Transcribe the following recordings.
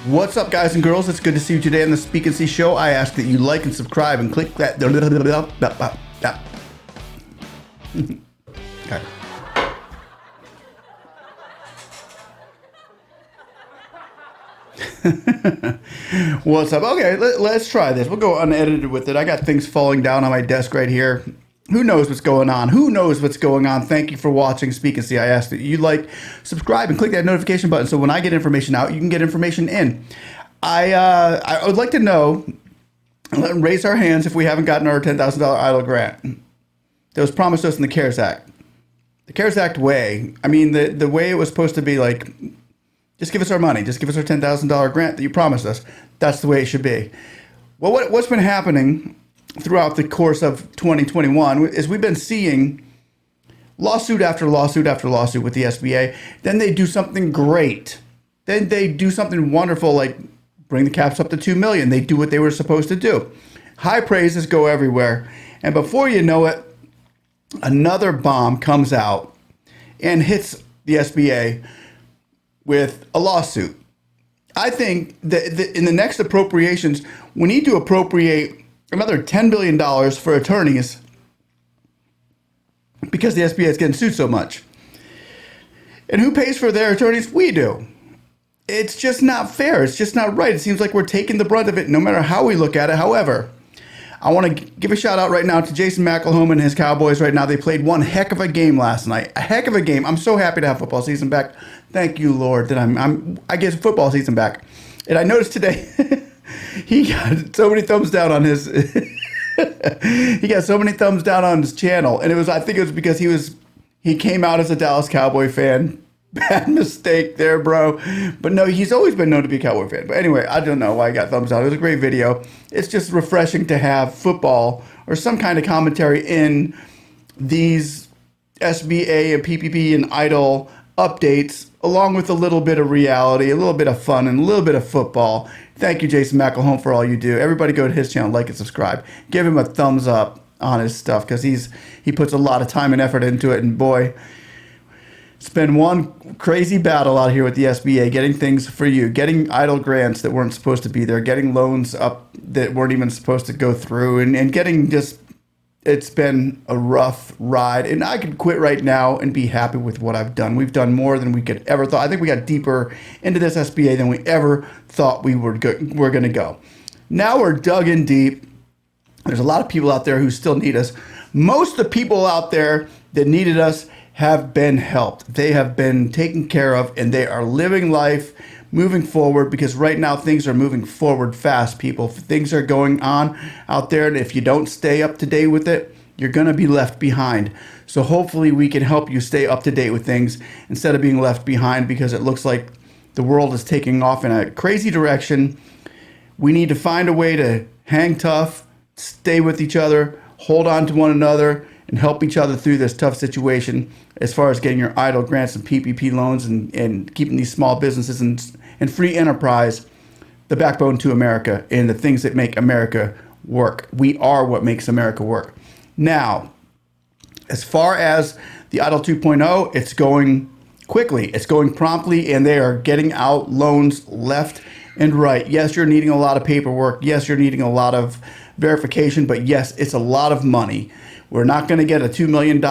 What's up, guys and girls? It's good to see you today on the Speak and See show. I ask that you like and subscribe and click that. Okay. What's up? Okay, let's try this. We'll go unedited with it. I got things falling down on my desk right here. Who knows what's going on? Who knows what's going on? Thank you for watching Speak and See. I ask that you like, subscribe, and click that notification button so when I get information out, you can get information in. I would like to know, raise our hands if we haven't gotten our $10,000 Eidl grant that was promised us in the CARES Act. The CARES Act way, I mean, the way it was supposed to be like, just give us our money. Just give us our $10,000 grant that you promised us. That's the way it should be. Well, what's been happening throughout the course of 2021 is we've been seeing lawsuit after lawsuit after lawsuit with the SBA. Then they do something great. Then they do something wonderful, like bring the caps up to $2 million. They do what they were supposed to do. High praises go everywhere. And before you know it, another bomb comes out and hits the SBA with a lawsuit. I think that in the next appropriations, we need to appropriate another $10 billion for attorneys because the SBA is getting sued so much. And who pays for their attorneys? We do. It's just not fair. It's just not right. It seems like we're taking the brunt of it no matter how we look at it. However, I want to give a shout out right now to Jason McElhone and his Cowboys right now. They played one heck of a game last night. A heck of a game. I'm so happy to have football season back. Thank you, Lord, that I get football season back. And I noticed today he got so many thumbs down on his he got so many thumbs down on his channel. And I think it was because he came out as a Dallas Cowboy fan. Bad mistake there, bro. But no, he's always been known to be a Cowboy fan. But anyway, I don't know why he got thumbs down. It was a great video. It's just refreshing to have football or some kind of commentary in these SBA and PPP and Eidl updates, along with a little bit of reality, a little bit of fun, and a little bit of football. Thank you, Jason McElhone, for all you do. Everybody go to his channel, like and subscribe. Give him a thumbs up on his stuff because he puts a lot of time and effort into it. And boy, it's been one crazy battle out here with the SBA, getting things for you, getting Eidl grants that weren't supposed to be there, getting loans up that weren't even supposed to go through, and getting just, it's been a rough ride. And I could quit right now and be happy with what I've done. We've done more than we could ever thought. I think we got deeper into this SBA than we ever thought we were going to go. Now we're dug in deep. There's a lot of people out there who still need us. Most of the people out there that needed us have been helped. They have been taken care of, and they are living life, moving forward, because right now things are moving forward fast, people. Things are going on out there, and if you don't stay up to date with it, you're going to be left behind. So hopefully we can help you stay up to date with things instead of being left behind, because it looks like the world is taking off in a crazy direction. We need to find a way to hang tough, stay with each other, hold on to one another, and help each other through this tough situation as far as getting your Eidl grants and PPP loans and keeping these small businesses and free enterprise the backbone to America and the things that make America work. We are what makes America work. Now, as far as the Eidl 2.0, it's going quickly. It's going promptly, and they are getting out loans left and right. Yes, you're needing a lot of paperwork. Yes, you're needing a lot of verification, but yes, it's a lot of money. We're not going to get a $2 million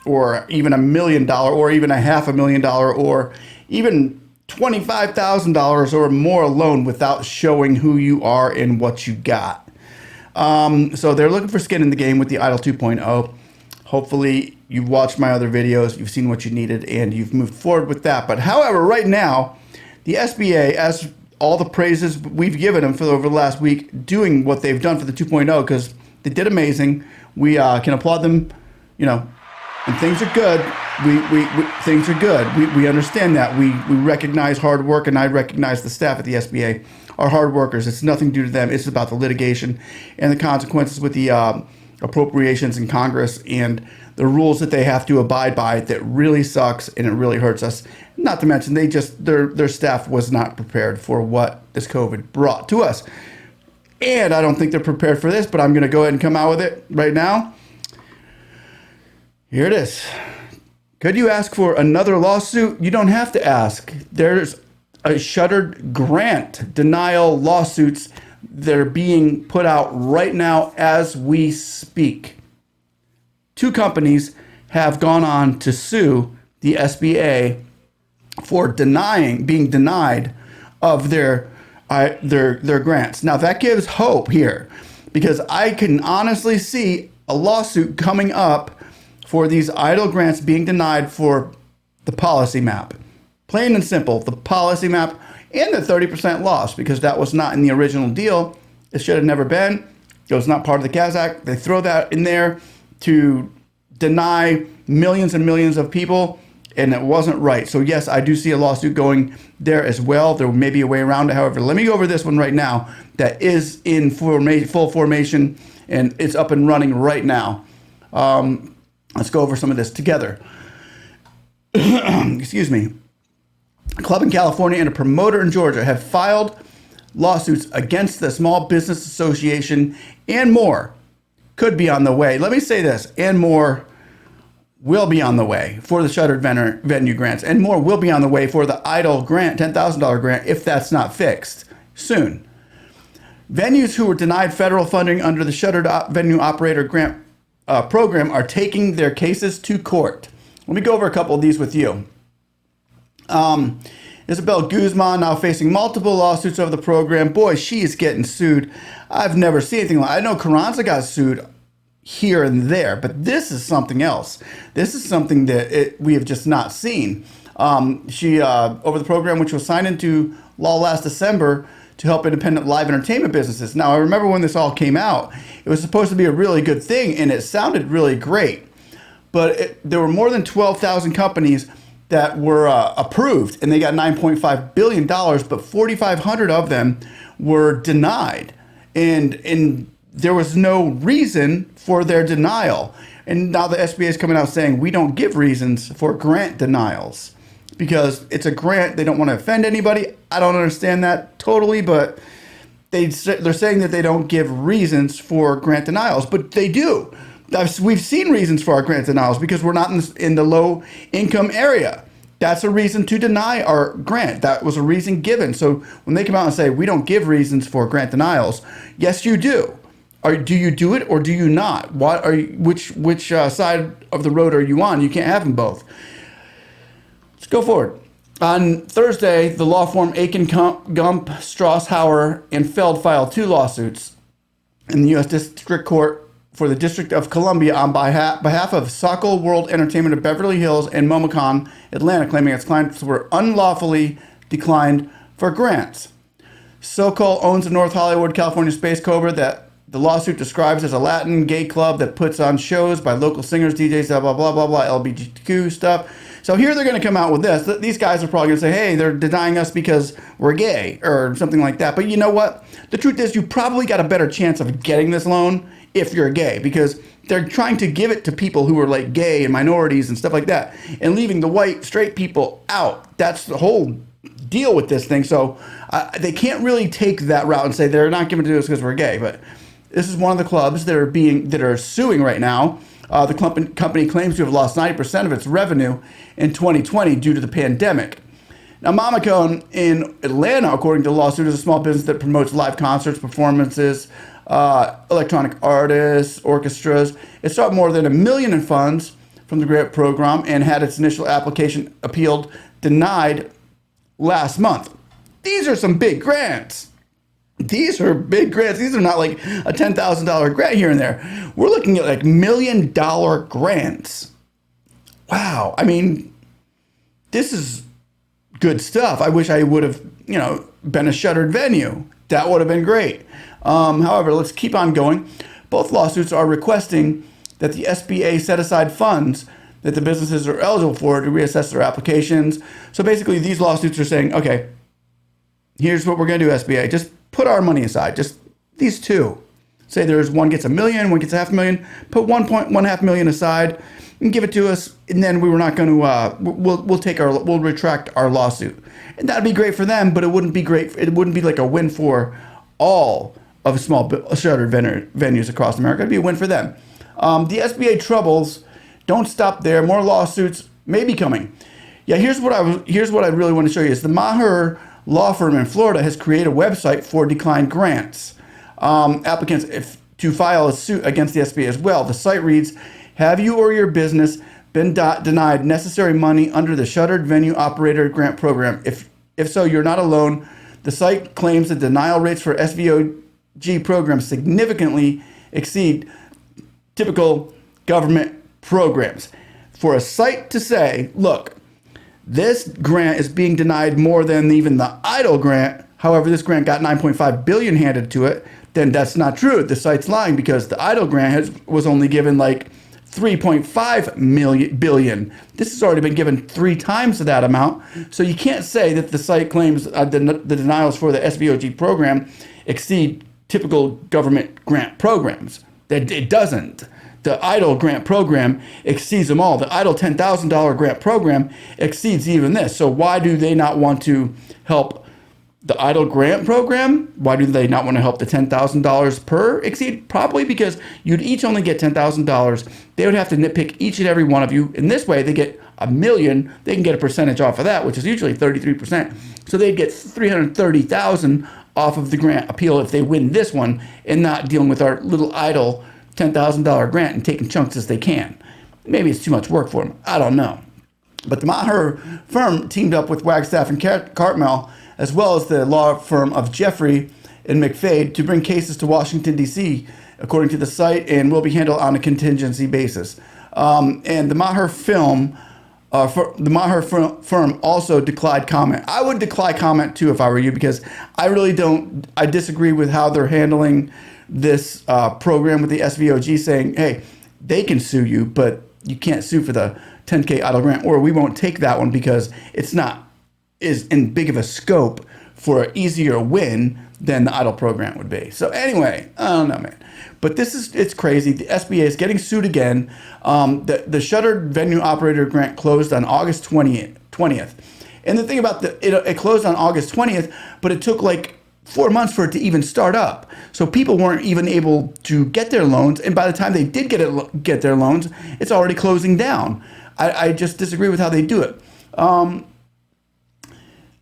or even $1 million or even a $500,000 or even $25,000 or more loan without showing who you are and what you got. So they're looking for skin in the game with the Eidl 2.0. Hopefully you've watched my other videos, you've seen what you needed, and you've moved forward with that. But however, right now, the SBA, as all the praises we've given them for over the last week, doing what they've done for the 2.0, because they did amazing. We can applaud them, and things are good. Things are good. We understand that. We recognize hard work, and I recognize the staff at the SBA are hard workers. It's nothing due to them. It's about the litigation and the consequences with the appropriations in Congress and the rules that they have to abide by. That really sucks, and it really hurts us. Not to mention, their staff was not prepared for what this COVID brought to us. And I don't think they're prepared for this, but I'm going to go ahead and come out with it right now. Here it is. Could you ask for another lawsuit? You don't have to ask. There's shuttered grant denial lawsuits that are being put out right now as we speak. 2 companies have gone on to sue the SBA for being denied of their grants. Now that gives hope here, because I can honestly see a lawsuit coming up for these Eidl grants being denied for the policy map. Plain and simple, the policy map and the 30% loss, because that was not in the original deal. It should have never been. It was not part of the CAS Act. They throw that in there to deny millions and millions of people, and it wasn't right. So yes, I do see a lawsuit going there as well. There may be a way around it. However, let me go over this one right now that is in full formation, and it's up and running right now. Let's go over some of this together. Excuse me. A club in California and a promoter in Georgia have filed lawsuits against the Small Business Association, and more could be on the way. Let me say this, and more will be on the way for the shuttered venue grants, and more will be on the way for the Eidl grant, $10,000 grant, if that's not fixed soon. Venues who were denied federal funding under the shuttered venue operator grant program are taking their cases to court. Let me go over a couple of these with you. Isabel Guzman now facing multiple lawsuits over the program. Boy, she is getting sued. I've never seen anything like. I know Carranza got sued here and there, but this is something else. This is something that we have just not seen. She over the program, which was signed into law last December to help independent live entertainment businesses. Now, I remember when this all came out, it was supposed to be a really good thing, and it sounded really great. But there were more than 12,000 companies that were approved, and they got $9.5 billion, but 4,500 of them were denied. And there was no reason for their denial. And now the SBA is coming out saying we don't give reasons for grant denials because it's a grant. They don't want to offend anybody. I don't understand that totally, but they're saying that they don't give reasons for grant denials, but they do. We've seen reasons for our grant denials because we're not in the low income area. That's a reason to deny our grant. That was a reason given. So when they come out and say we don't give reasons for grant denials, yes, you do. Do you do it or do you not? Which side of the road are you on? You can't have them both. Let's go forward. On Thursday, the law firm Aiken, Gump, Strauss, Hauer, and Feld filed 2 lawsuits in the U.S. District Court for the District of Columbia on behalf of Sokol World Entertainment of Beverly Hills and MomoCon Atlanta, claiming its clients were unlawfully declined for grants. Sokol owns the North Hollywood, California Space Cobra that the lawsuit describes as a Latin gay club that puts on shows by local singers, DJs, blah, blah, blah, blah, LGBTQ stuff. So here they're going to come out with this. These guys are probably going to say, hey, they're denying us because we're gay or something like that. But you know what? The truth is you probably got a better chance of getting this loan if you're gay, because they're trying to give it to people who are like gay and minorities and stuff like that and leaving the white straight people out. That's the whole deal with this thing. So they can't really take that route and say they're not giving it to us because we're gay. But this is one of the clubs that are suing right now. The company claims to have lost 90% of its revenue in 2020 due to the pandemic. Now, MomoCon in Atlanta, according to the lawsuit, is a small business that promotes live concerts, performances, electronic artists, orchestras. It sought more than $1 million in funds from the grant program and had its initial application denied last month. These are some big grants. These are big grants. These are not like a $10,000 grant here and there. We're looking at like $1 million grants. Wow. I mean, this is good stuff. I wish I would have, been a shuttered venue. That would have been great. However, let's keep on going. Both lawsuits are requesting that the SBA set aside funds that the businesses are eligible for to reassess their applications. So basically, these lawsuits are saying, okay, here's what we're going to do, SBA. Just put our money aside. Just these 2. Say there's one gets $1 million, one gets $500,000. Put $1.5 million aside and give it to us, and then we were not going to. We'll retract our lawsuit, and that'd be great for them. But it wouldn't be great. It wouldn't be like a win for all of small shuttered venues across America. It'd be a win for them. The SBA troubles don't stop there. More lawsuits may be coming. Yeah, here's what I really want to show you is the Maher law firm in Florida has created a website for declined grants. Applicants to file a suit against the SBA as well. The site reads, have you or your business been denied necessary money under the Shuttered Venue Operator Grant Program? If so, you're not alone. The site claims the denial rates for SVOG programs significantly exceed typical government programs. For a site to say, look, this grant is being denied more than even the Eidl grant, however, this grant got $9.5 billion handed to it, then that's not true. The site's lying because the Eidl grant was only given like $3.5 billion. This has already been given 3 times that amount. So you can't say that the site claims the denials for the SVOG program exceed typical government grant programs. That it doesn't. The Eidl grant program exceeds them all. The Eidl $10,000 grant program exceeds even this. So why do they not want to help the Eidl grant program? Why do they not want to help the $10,000 per exceed? Probably because you'd each only get $10,000. They would have to nitpick each and every one of you. In this way, they get $1 million. They can get a percentage off of that, which is usually 33%. So they'd get $330,000 off of the grant appeal if they win this one, and not dealing with our little Eidl $10,000 grant and taking chunks as they can. Maybe it's too much work for them. I don't know. But the Maher firm teamed up with Wagstaff and Cartmel, as well as the law firm of Jeffrey and McFade, to bring cases to Washington, D.C., according to the site, and will be handled on a contingency basis. And the Maher firm also declined comment. I would decline comment too if I were you, because I disagree with how they're handling this program with the SVOG, saying, hey, they can sue you, but you can't sue for the 10K Eidl grant, or we won't take that one because it's not is in big of a scope for an easier win than the Eidl program would be. So anyway, I don't know, man. But it's crazy. The SBA is getting sued again. The Shuttered Venue Operator Grant closed on August 20th. And the thing about it closed on August 20th, but it took like 4 months for it to even start up. So people weren't even able to get their loans. And by the time they did get their loans, it's already closing down. I just disagree with how they do it.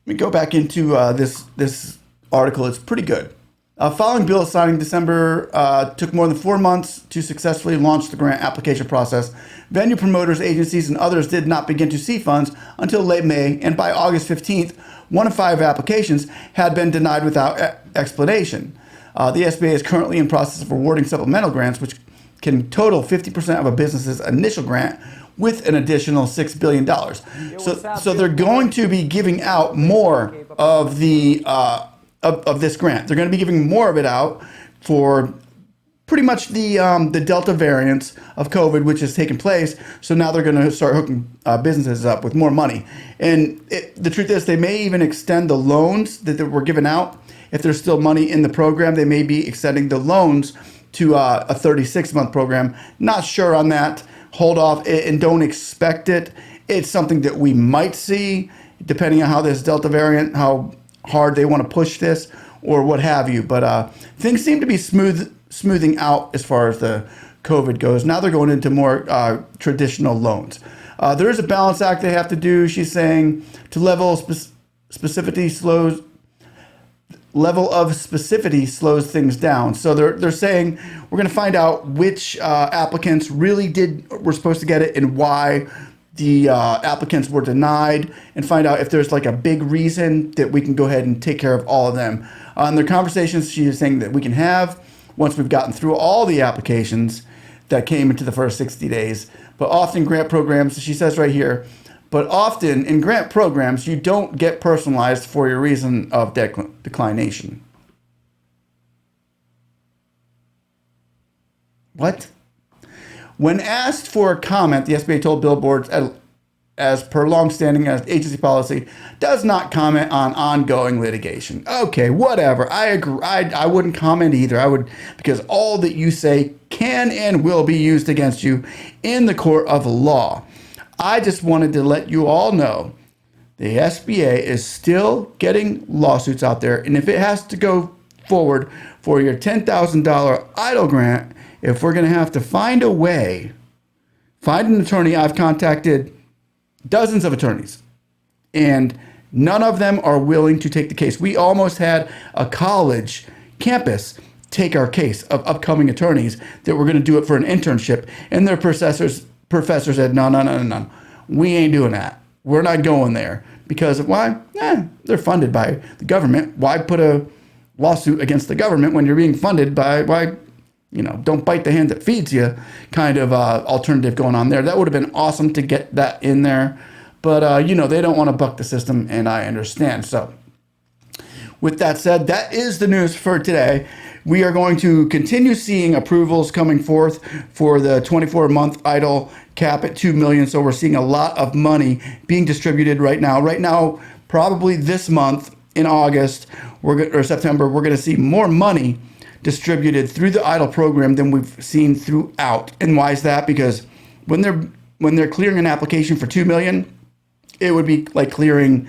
Let me go back into this article. It's pretty good. Following bill signing December took more than 4 months to successfully launch the grant application process. Venue promoters, agencies, and others did not begin to see funds until late May, and by August 15th, 1 of 5 applications had been denied without explanation. The SBA is currently in process of awarding supplemental grants, which can total 50% of a business's initial grant, with an additional $6 billion. So they're going to be giving out more of the of this grant. They're going to be giving more of it out for pretty much the Delta variants of COVID, which has taken place. So now they're going to start hooking businesses up with more money. And the truth is, they may even extend the loans that were given out. If there's still money in the program, they may be extending the loans to a 36-month program. Not sure on that. Hold off and don't expect it. It's something that we might see, depending on how this Delta variant, how hard they want to push this, or what have you. But things seem to be smoothing out as far as the COVID goes. Now they're going into more traditional loans. There is a balance act they have to do. She's saying to level of specificity slows things down. So they're saying we're going to find out which applicants really were supposed to get it and why the applicants were denied, and find out if there's like a big reason that we can go ahead and take care of all of them. In their conversations, she is saying that we can have once we've gotten through all the applications that came into the first 60 days. But often grant programs, she says right here, but often in grant programs, you don't get personalized for your reason of declination. What? When asked for a comment, the SBA told billboards, as per longstanding agency policy, does not comment on ongoing litigation. Okay, whatever. I agree. I wouldn't comment either. Because all that you say can and will be used against you in the court of law. I just wanted to let you all know the SBA is still getting lawsuits out there. And if it has to go forward for your $10,000 Eidl grant, if we're going to have to find a way, find an attorney. I've contacted dozens of attorneys and None of them are willing to take the case. We almost had a college campus take our case of upcoming attorneys that were going to do it for an internship, and their professors said, no. We ain't doing that. We're not going there. Because of why? They're funded by the government. Why put a lawsuit against the government when you're being funded by, don't bite the hand that feeds you kind of alternative going on there. That would have been awesome to get that in there. But, they don't want to buck the system, and I understand. So with that said, that is the news for today. We are going to continue seeing approvals coming forth for the 24-month Eidl cap at $2 million. So we're seeing a lot of money being distributed right now. Right now, probably this month in August or September, we're going to see more money distributed through the Eidl program than we've seen throughout. And why is that? Because when they're clearing an application for $2 million, it would be like clearing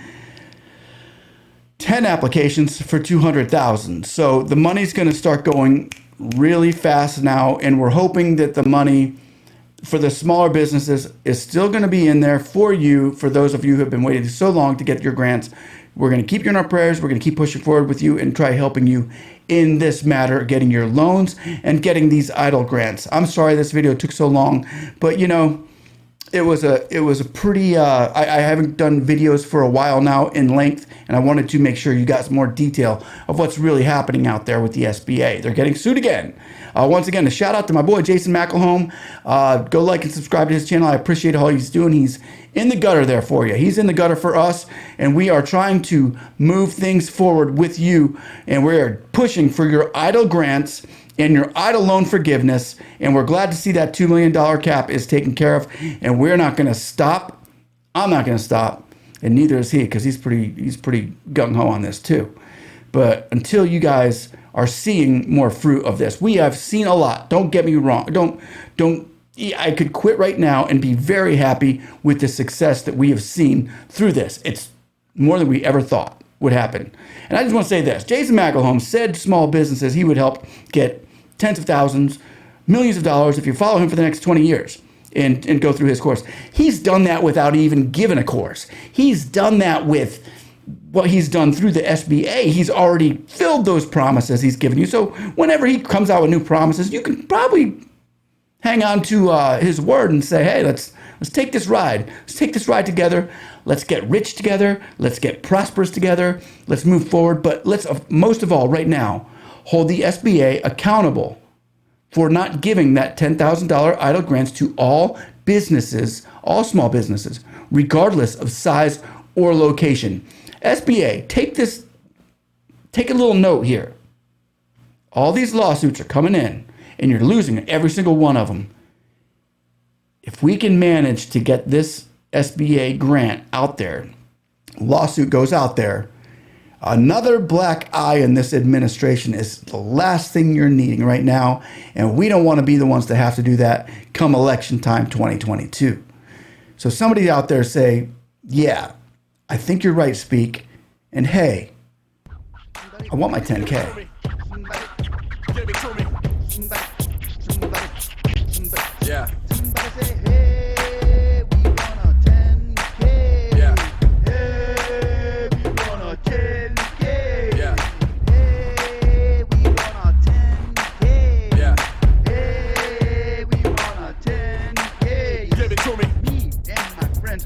10 applications for 200,000. So the money's going to start going really fast now, and we're hoping that the money for the smaller businesses is still going to be in there for you, for those of you who have been waiting so long to get your grants. We're going to keep you in our prayers. We're going to keep pushing forward with you and try helping you in this matter, getting your loans and getting these Eidl grants. I'm sorry this video took so long, but it was a pretty, I haven't done videos for a while now in length, and I wanted to make sure you got some more detail of what's really happening out there with the SBA. They're getting sued again. Once again, a shout out to my boy, Jason McElhone. Go like and subscribe to his channel. I appreciate all he's doing. He's in the gutter there for you. He's in the gutter for us, and we are trying to move things forward with you, and we're pushing for your Eidl grants and your Eidl loan forgiveness, and we're glad to see that $2 million cap is taken care of, and we're not going to stop. I'm not going to stop, and neither is he, because he's pretty gung-ho on this too. But until you guys are seeing more fruit of this, we have seen a lot. Don't get me wrong. I could quit right now and be very happy with the success that we have seen through this. It's more than we ever thought would happen. And I just want to say this. Jason McElhone said small businesses he would help get tens of thousands, millions of dollars if you follow him for the next 20 years and go through his course. He's done that without even giving a course. He's done that with what he's done through the SBA. He's already filled those promises he's given you. So whenever he comes out with new promises, you can probably hang on to his word and say, hey, let's take this ride. Let's take this ride together. Let's get rich together. Let's get prosperous together. Let's move forward. But let's, most of all, right now, hold the SBA accountable for not giving that $10,000 Eidl grants to all businesses, all small businesses, regardless of size or location. SBA, take a little note here. All these lawsuits are coming in, and you're losing every single one of them. If we can manage to get this SBA grant out there, lawsuit goes out there, another black eye in this administration is the last thing you're needing right now, and we don't want to be the ones to have to do that come election time 2022. So somebody out there say, yeah, I think you're right, Speak, and hey, I want my 10K.